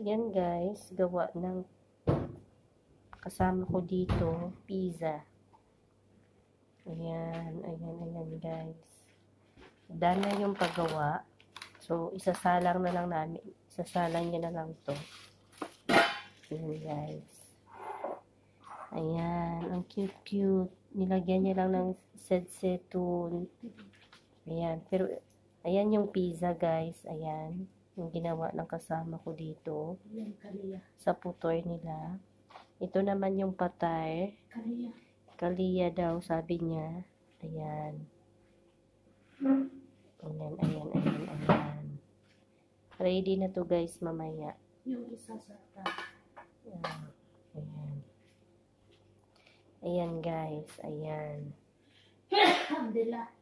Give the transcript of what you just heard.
Yan guys, gawa ng kasama ko dito, pizza. Ayan guys. Dana yung paggawa. So, isasalang na lang namin. Isasalang niya na lang to. Ayan guys. Ayan, ang cute-cute. Nilagyan niya lang ng setsetun. Ayan, pero ayan yung pizza guys. Ayan, yung ginawa ng kasama ko dito. Sa putoy nila. Ito naman yung patay. Kaliya daw, sabi niya. Ayan. Ayan. Ready na to guys mamaya. Yung isa sa Ayan guys, ayan. Alhamdulillah.